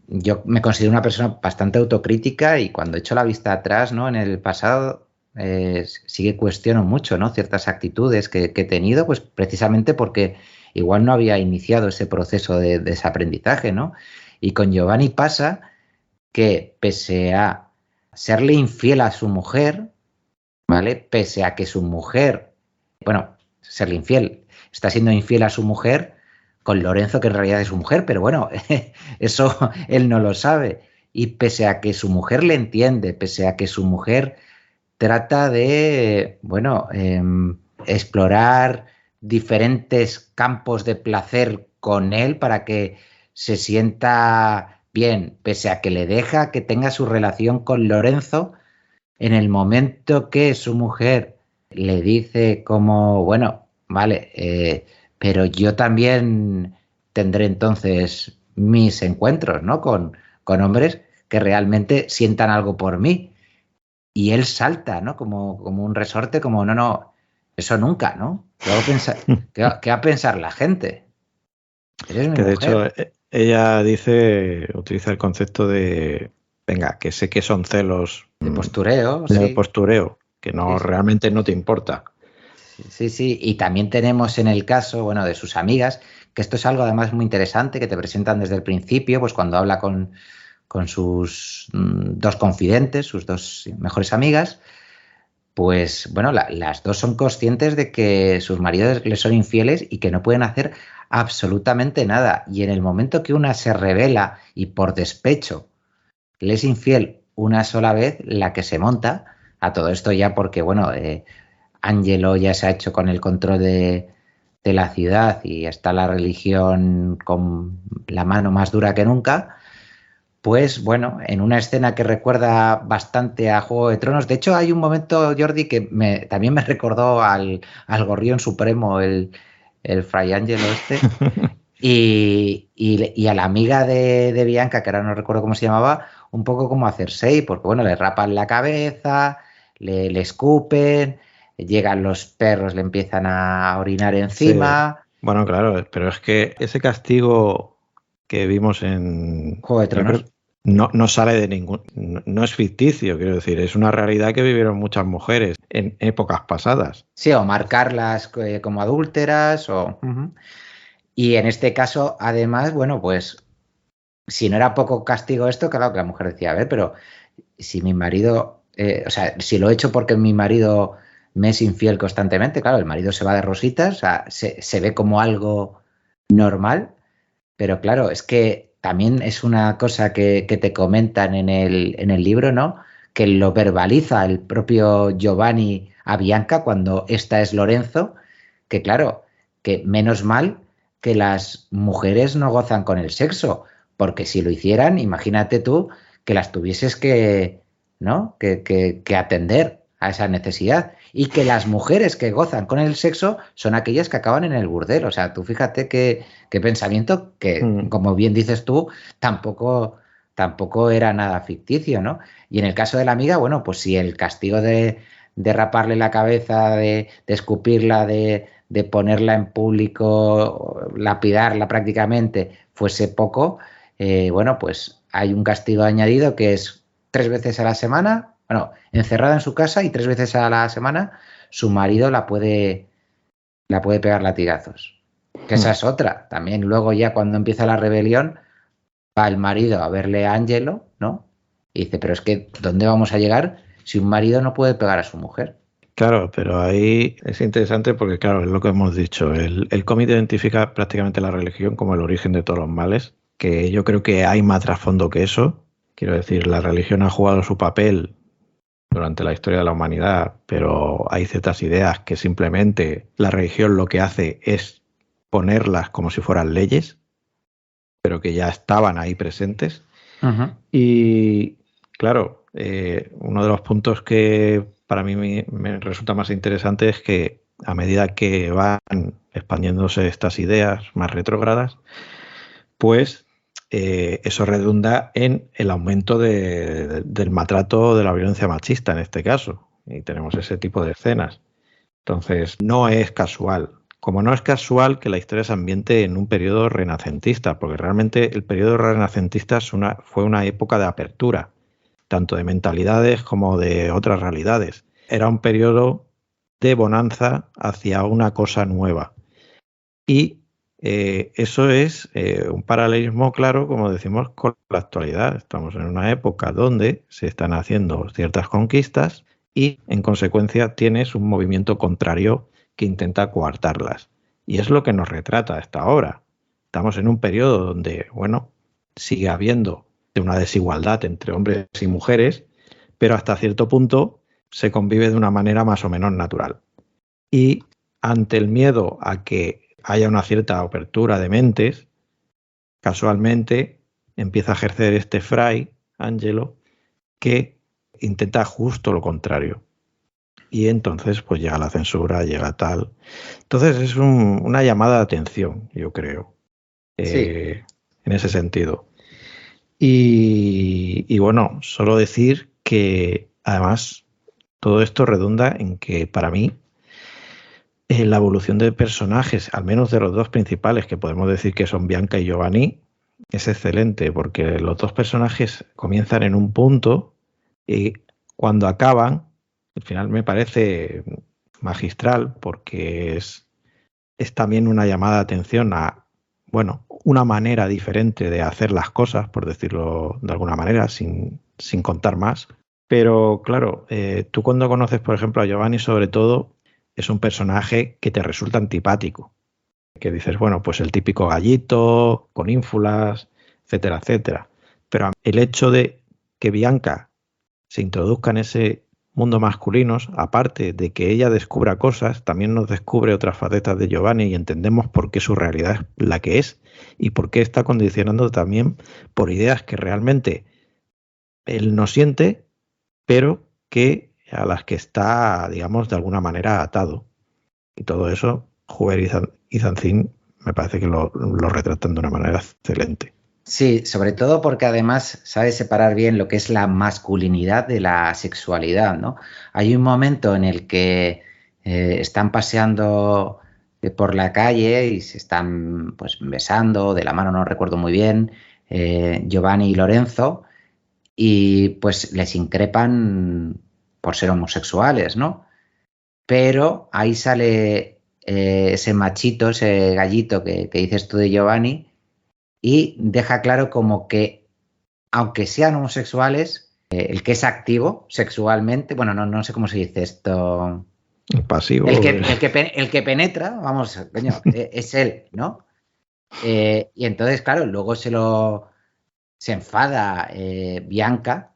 yo me considero una persona bastante autocrítica y cuando echo la vista atrás, ¿no? En el pasado, sí que cuestiono mucho, ¿no? Ciertas actitudes que he tenido, pues precisamente porque igual no había iniciado ese proceso de desaprendizaje, ¿no? Y con Giovanni pasa que pese a serle infiel a su mujer, ¿vale? Pese a que su mujer, bueno, serle infiel, está siendo infiel a su mujer con Lorenzo, que en realidad es su mujer, pero bueno, eso él no lo sabe. Y pese a que su mujer le entiende, pese a que su mujer trata de, bueno, explorar diferentes campos de placer con él para que se sienta bien, pese a que le deja que tenga su relación con Lorenzo, en el momento que su mujer le dice como, bueno, vale, pero yo también tendré entonces mis encuentros, ¿no? Con hombres que realmente sientan algo por mí. Y él salta, ¿no? Como un resorte, como, no, eso nunca, ¿no? ¿Qué va a pensar la gente? Eres mi Que de mujer. hecho ella dice, utiliza el concepto de, venga, que sé que son celos De postureo, de sí. postureo, que Sí, no sí. realmente no te importa. Sí, sí. Y también tenemos en el caso, bueno, de sus amigas, que esto es algo además muy interesante, que te presentan desde el principio, pues cuando habla con sus dos confidentes, sus dos mejores amigas, pues bueno, las dos son conscientes de que sus maridos les son infieles y que no pueden hacer absolutamente nada. Y en el momento que una se revela y por despecho le es infiel una sola vez, la que se monta, a todo esto ya porque, bueno, Angelo ya se ha hecho con el control de la ciudad y está la religión con la mano más dura que nunca. Pues bueno, en una escena que recuerda bastante a Juego de Tronos. De hecho, hay un momento, Jordi, que también me recordó al Gorrión Supremo, el Fray Angelo este, y a la amiga de Bianca, que ahora no recuerdo cómo se llamaba, un poco como a Cersei, porque bueno, le rapan la cabeza, le escupen, llegan los perros, le empiezan a orinar Sí, encima. bueno, claro, pero es que ese castigo que vimos en, Juego de yo creo, Tronos. no sale de ningún, no es ficticio, quiero decir, es una realidad que vivieron muchas mujeres en épocas pasadas. Sí, o marcarlas como adúlteras, o... Ujú. Y en este caso, además, bueno, pues si no era poco castigo esto, claro que la mujer decía, a ver, pero si mi marido, o sea, si lo he hecho porque mi marido me es infiel constantemente, claro, el marido se va de rositas, o sea, se ve como algo normal, pero claro, es que también es una cosa que te comentan en el libro, ¿no? Que lo verbaliza el propio Giovanni a Bianca cuando esta es Lorenzo, que claro, que menos mal que las mujeres no gozan con el sexo, porque si lo hicieran, imagínate tú que las tuvieses que, ¿no? Que atender a esa necesidad. Y que las mujeres que gozan con el sexo son aquellas que acaban en el burdel. O sea, tú fíjate qué pensamiento que, Mm. como bien dices tú, tampoco era nada ficticio, ¿no? Y en el caso de la amiga, bueno, pues si el castigo de raparle la cabeza, de escupirla, de ponerla en público, lapidarla prácticamente, fuese poco, bueno, pues hay un castigo añadido que es 3 veces a la semana, bueno, encerrada en su casa y 3 veces a la semana su marido la puede pegar latigazos. Que esa es otra. También luego ya cuando empieza la rebelión, va el marido a verle a Angelo, ¿no? Y dice, pero es que, ¿dónde vamos a llegar si un marido no puede pegar a su mujer? Claro, pero ahí es interesante porque, claro, es lo que hemos dicho. El cómic identifica prácticamente la religión como el origen de todos los males, que yo creo que hay más trasfondo que eso. Quiero decir, la religión ha jugado su papel durante la historia de la humanidad, pero hay ciertas ideas que simplemente la religión lo que hace es ponerlas como si fueran leyes, pero que ya estaban ahí presentes. Uh-huh. Y claro, uno de los puntos que para mí me resulta más interesante es que a medida que van expandiéndose estas ideas más retrógradas, pues eso redunda en el aumento del maltrato, de la violencia machista en este caso. Y tenemos ese tipo de escenas. Entonces, no es casual. Como no es casual que la historia se ambiente en un periodo renacentista, porque realmente el periodo renacentista fue una época de apertura, tanto de mentalidades como de otras realidades. Era un periodo de bonanza hacia una cosa nueva. Y eso es un paralelismo claro, como decimos, con la actualidad. Estamos en una época donde se están haciendo ciertas conquistas y, en consecuencia, tienes un movimiento contrario que intenta coartarlas. Y es lo que nos retrata esta obra. Estamos en un periodo donde, bueno, sigue habiendo una desigualdad entre hombres y mujeres, pero hasta cierto punto se convive de una manera más o menos natural. Y ante el miedo a que haya una cierta apertura de mentes, casualmente empieza a ejercer este fray, Angelo, que intenta justo lo contrario. Y entonces pues llega la censura, llega tal. Entonces es una llamada de atención, yo creo, en ese sentido. Y bueno, solo decir que además todo esto redunda en que para mí la evolución de personajes, al menos de los dos principales, que podemos decir que son Bianca y Giovanni, es excelente, porque los dos personajes comienzan en un punto y cuando acaban, al final me parece magistral, porque es también una llamada de atención a, bueno, una manera diferente de hacer las cosas, por decirlo de alguna manera, sin contar más. Pero claro, tú cuando conoces, por ejemplo, a Giovanni, sobre todo, es un personaje que te resulta antipático. Que dices, bueno, pues el típico gallito, con ínfulas, etcétera, etcétera. Pero el hecho de que Bianca se introduzca en ese mundo masculino, aparte de que ella descubra cosas, también nos descubre otras facetas de Giovanni y entendemos por qué su realidad es la que es y por qué está condicionando también por ideas que realmente él no siente, pero que a las que está, digamos, de alguna manera atado. Y todo eso, Huber y Zanzín me parece que lo retratan de una manera excelente. Sí, sobre todo porque además sabe separar bien lo que es la masculinidad de la sexualidad, ¿no? Hay un momento en el que están paseando por la calle y se están pues besando de la mano, no recuerdo muy bien, Giovanni y Lorenzo, y pues les increpan por ser homosexuales, ¿no? Pero ahí sale ese machito, ese gallito que dices tú de Giovanni, y deja claro como que, aunque sean homosexuales, el que es activo sexualmente, bueno, no sé cómo se dice esto. El pasivo. El que penetra, vamos, coño, es él, ¿no? Y entonces, claro, luego se enfada Bianca,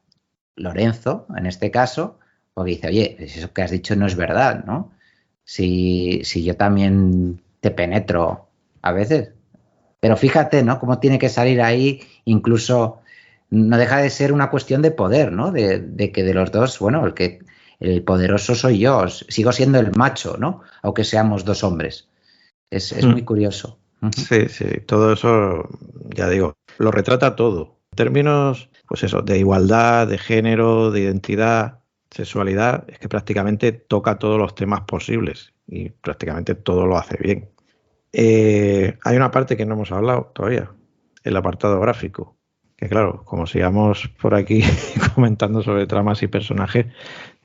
Lorenzo, en este caso, porque dice, oye, eso que has dicho no es verdad, ¿no? Si yo también te penetro a veces. Pero fíjate, ¿no? Cómo tiene que salir ahí, incluso no deja de ser una cuestión de poder, ¿no? De que de los dos, bueno, el poderoso soy yo, sigo siendo el macho, ¿no? Aunque seamos dos hombres. Es muy curioso. Sí, todo eso, ya digo, lo retrata todo. En términos, pues eso, de igualdad, de género, de identidad, sexualidad, es que prácticamente toca todos los temas posibles y prácticamente todo lo hace bien. Hay una parte que no hemos hablado todavía, el apartado gráfico, que claro, como sigamos por aquí comentando sobre tramas y personajes,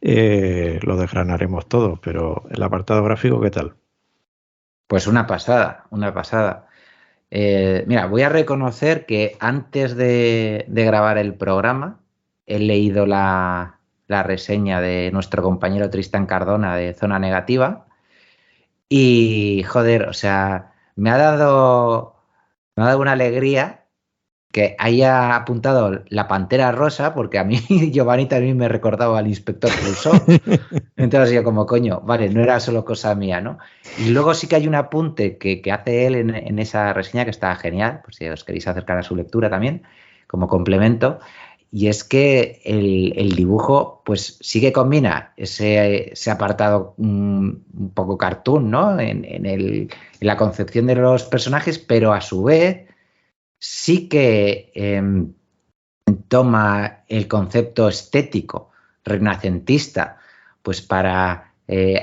lo desgranaremos todo, pero el apartado gráfico, ¿qué tal? Pues una pasada, una pasada. Mira, voy a reconocer que antes de grabar el programa he leído la reseña de nuestro compañero Tristán Cardona de Zona Negativa y, joder, o sea, me ha dado una alegría que haya apuntado la Pantera Rosa, porque a mí Giovanni también me recordaba al Inspector Clouseau. Entonces yo como, coño, vale, no era solo cosa mía, ¿no? Y luego sí que hay un apunte que hace él en esa reseña que está genial, por si os queréis acercar a su lectura también, como complemento, y es que el dibujo pues sí que combina ese apartado un poco cartoon, ¿no? En la concepción de los personajes, pero a su vez sí que toma el concepto estético renacentista pues para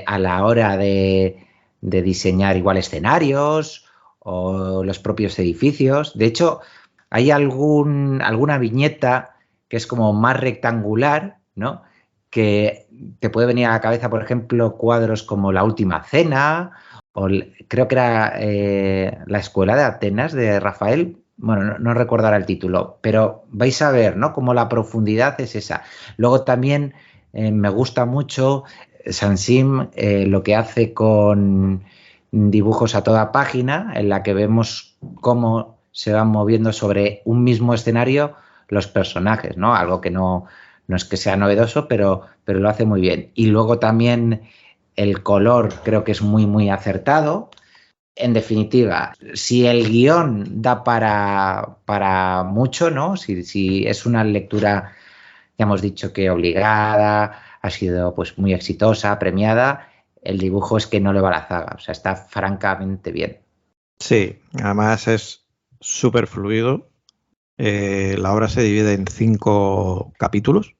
a la hora de diseñar igual escenarios o los propios edificios. De hecho, hay alguna viñeta que es como más rectangular, ¿no? Que te puede venir a la cabeza, por ejemplo, cuadros como La Última Cena creo que era La Escuela de Atenas de Rafael. Bueno, no recuerdo ahora el título, pero vais a ver, ¿no? Cómo la profundidad es esa. Luego también me gusta mucho Sansim lo que hace con dibujos a toda página, en la que vemos cómo se van moviendo sobre un mismo escenario los personajes, ¿no? Algo que no es que sea novedoso, pero lo hace muy bien. Y luego también el color creo que es muy, muy acertado. En definitiva, si el guión da para mucho, ¿no? Si es una lectura, ya hemos dicho que obligada, ha sido pues muy exitosa, premiada, el dibujo es que no le va a la zaga, o sea, está francamente bien. Sí, además es súper fluido. La obra se divide en 5 capítulos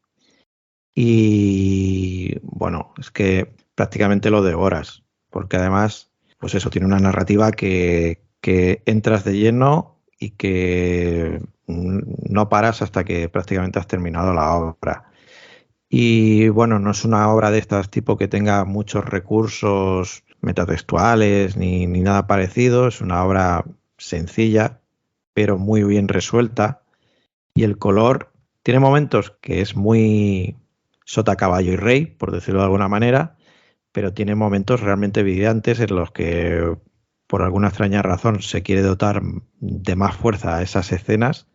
y bueno, es que prácticamente lo devoras, porque además, pues eso, tiene una narrativa que entras de lleno y que no paras hasta que prácticamente has terminado la obra. Y bueno, no es una obra de estas tipo que tenga muchos recursos metatextuales ni nada parecido, es una obra sencilla, pero muy bien resuelta. Y el color tiene momentos que es muy sota, caballo y rey, por decirlo de alguna manera, pero tiene momentos realmente brillantes en los que, por alguna extraña razón, se quiere dotar de más fuerza a esas escenas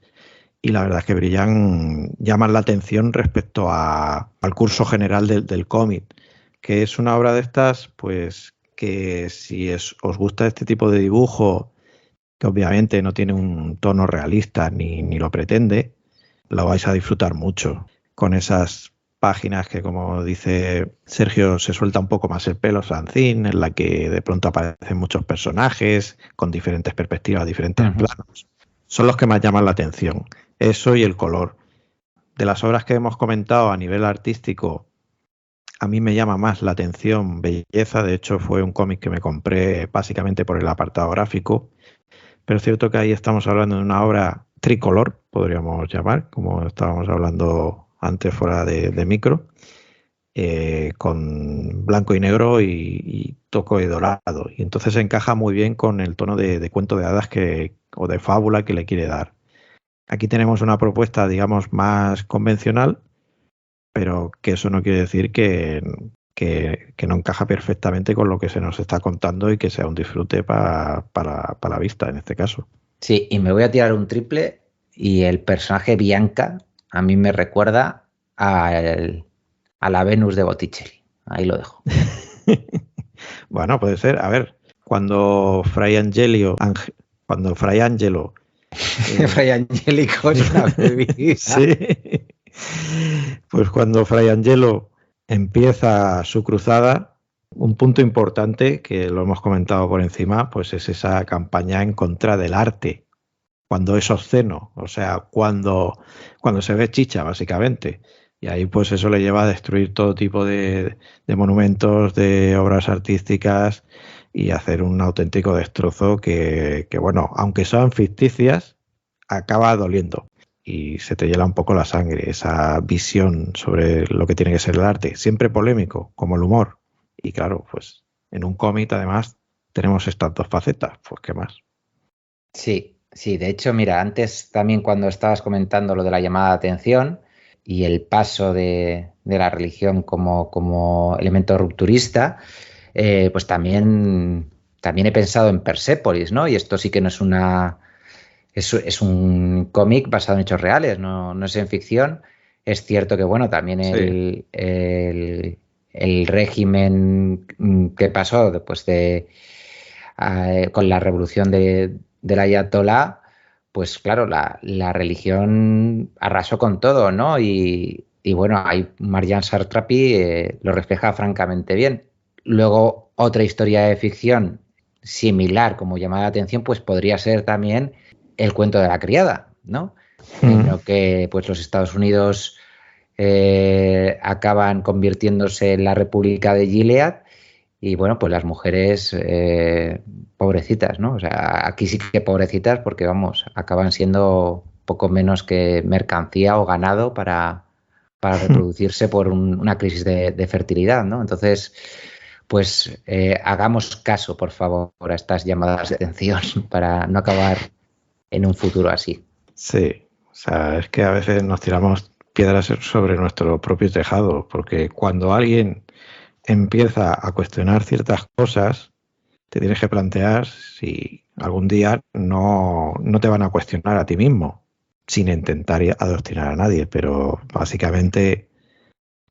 y la verdad es que llaman la atención respecto al curso general del cómic, que es una obra de estas, pues que si os gusta este tipo de dibujo, que obviamente no tiene un tono realista ni lo pretende, lo vais a disfrutar mucho con esas páginas que, como dice Sergio, se suelta un poco más el pelo, Sancín, en la que de pronto aparecen muchos personajes con diferentes perspectivas, diferentes planos. Son los que más llaman la atención. Eso y el color. De las obras que hemos comentado a nivel artístico, a mí me llama más la atención Belleza. De hecho, fue un cómic que me compré básicamente por el apartado gráfico. Pero es cierto que ahí estamos hablando de una obra tricolor, podríamos llamar, como estábamos hablando antes fuera de micro, con blanco y negro y toco de dorado. Y entonces encaja muy bien con el tono de cuento de hadas o de fábula que le quiere dar. Aquí tenemos una propuesta, digamos, más convencional, pero que eso no quiere decir que no encaja perfectamente con lo que se nos está contando y que sea un disfrute para la vista, en este caso. Sí, y me voy a tirar un triple y el personaje Bianca a mí me recuerda a la Venus de Botticelli. Ahí lo dejo. Bueno, puede ser. A ver, cuando Fray Angelo Fray Angélico es una bebida. Sí. Pues cuando Fray Angelo empieza su cruzada, un punto importante que lo hemos comentado por encima, pues es esa campaña en contra del arte, cuando es obsceno, o sea, cuando se ve chicha, básicamente. Y ahí pues eso le lleva a destruir todo tipo de monumentos, de obras artísticas y hacer un auténtico destrozo que bueno, aunque sean ficticias, acaba doliendo. Y se te hiela un poco la sangre, esa visión sobre lo que tiene que ser el arte, siempre polémico, como el humor. Y claro, pues en un cómic además tenemos estas dos facetas, pues qué más. Sí, de hecho, mira, antes también cuando estabas comentando lo de la llamada de atención y el paso de la religión como elemento rupturista, pues también he pensado en Persépolis, ¿no? Y esto sí que no es es un cómic basado en hechos reales, no es en ficción. Es cierto que, bueno, también el régimen que pasó después con la revolución del Ayatolá, pues claro, la religión arrasó con todo, ¿no? Y bueno, ahí Marjane Satrapi lo refleja francamente bien. Luego, otra historia de ficción similar como llamada la atención, pues podría ser también El cuento de la criada, ¿no? En lo que pues los Estados Unidos acaban convirtiéndose en la República de Gilead y bueno, pues las mujeres pobrecitas, ¿no? O sea, aquí sí que pobrecitas porque vamos, acaban siendo poco menos que mercancía o ganado para reproducirse por una crisis de fertilidad, ¿no? Entonces, Pues hagamos caso, por favor, a estas llamadas de atención para no acabar en un futuro así. Sí, o sea, es que a veces nos tiramos piedras sobre nuestro propio tejado, porque cuando alguien empieza a cuestionar ciertas cosas, te tienes que plantear si algún día no te van a cuestionar a ti mismo, sin intentar adoctrinar a nadie, pero básicamente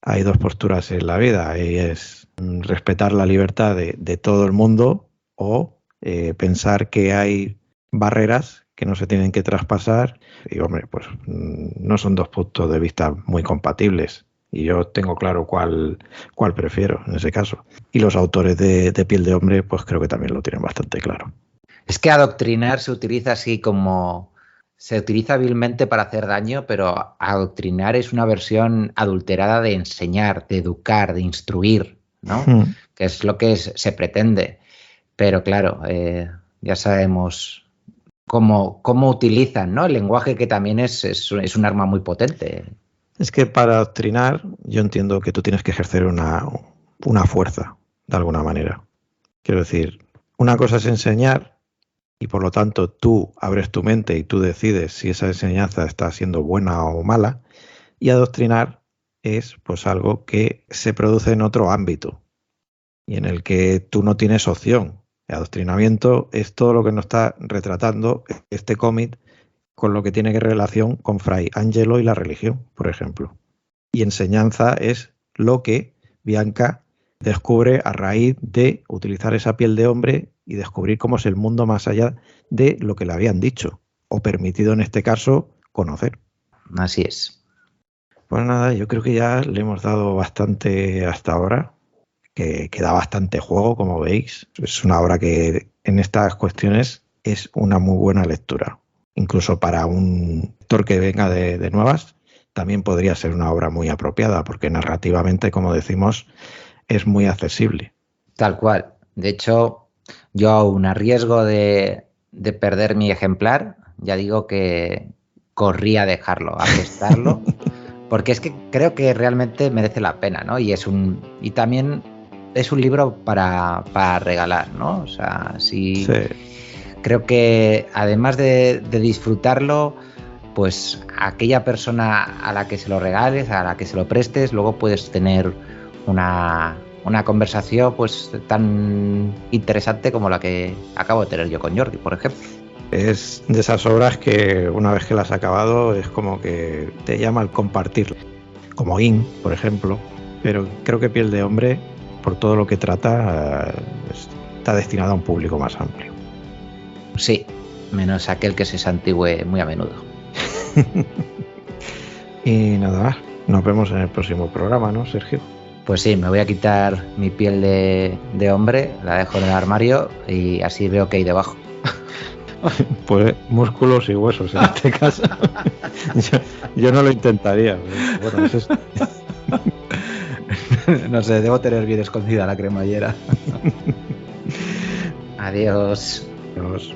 hay dos posturas en la vida, y es respetar la libertad de todo el mundo o pensar que hay barreras que no se tienen que traspasar. Y hombre, pues no son dos puntos de vista muy compatibles. Y yo tengo claro cuál prefiero en ese caso. Y los autores de Piel de Hombre, pues creo que también lo tienen bastante claro. Es que adoctrinar se utiliza así como... Se utiliza hábilmente para hacer daño, pero adoctrinar es una versión adulterada de enseñar, de educar, de instruir, ¿no? Que es lo que se pretende. Pero claro, ya sabemos cómo utilizan, ¿no? El lenguaje, que también es un arma muy potente. Es que para adoctrinar yo entiendo que tú tienes que ejercer una fuerza, de alguna manera. Quiero decir, una cosa es enseñar y por lo tanto tú abres tu mente y tú decides si esa enseñanza está siendo buena o mala, y adoctrinar es pues algo que se produce en otro ámbito y en el que tú no tienes opción. El adoctrinamiento es todo lo que nos está retratando este cómic con lo que tiene que relación con Fray Angelo y la religión, por ejemplo. Y enseñanza es lo que Bianca descubre a raíz de utilizar esa piel de hombre y descubrir cómo es el mundo más allá de lo que le habían dicho, o permitido en este caso conocer. Así es. Pues nada, yo creo que ya le hemos dado bastante hasta ahora, que da bastante juego, como veis. Es una obra que en estas cuestiones es una muy buena lectura. Incluso para un lector que venga de nuevas, también podría ser una obra muy apropiada, porque narrativamente, como decimos, es muy accesible. Tal cual. De hecho, yo aún a riesgo de perder mi ejemplar, ya digo que corría a dejarlo, a prestarlo, porque es que creo que realmente merece la pena, ¿no? Y también es un libro para regalar, ¿no? O sea, sí. Creo que además de disfrutarlo, pues aquella persona a la que se lo regales, a la que se lo prestes, luego puedes tener una conversación pues tan interesante como la que acabo de tener yo con Jordi, por ejemplo. Es de esas obras que una vez que las has acabado es como que te llama al compartir, como In, por ejemplo, pero creo que Piel de Hombre, por todo lo que trata, está destinada a un público más amplio. Sí, menos aquel que se santigüe muy a menudo. Y nada más, nos vemos en el próximo programa, ¿no, Sergio? Pues sí, me voy a quitar mi piel de hombre, la dejo en el armario y así veo que hay debajo. Pues músculos y huesos en este caso. yo no lo intentaría. Bueno, eso es... No sé, debo tener bien escondida la cremallera. Adiós. Adiós.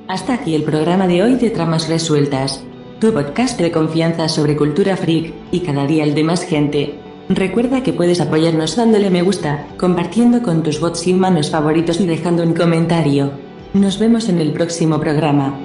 Hasta aquí el programa de hoy de Tramas Resueltas, tu podcast de confianza sobre cultura freak, y cada día el de más gente. Recuerda que puedes apoyarnos dándole me gusta, compartiendo con tus bots y humanos favoritos y dejando un comentario. Nos vemos en el próximo programa.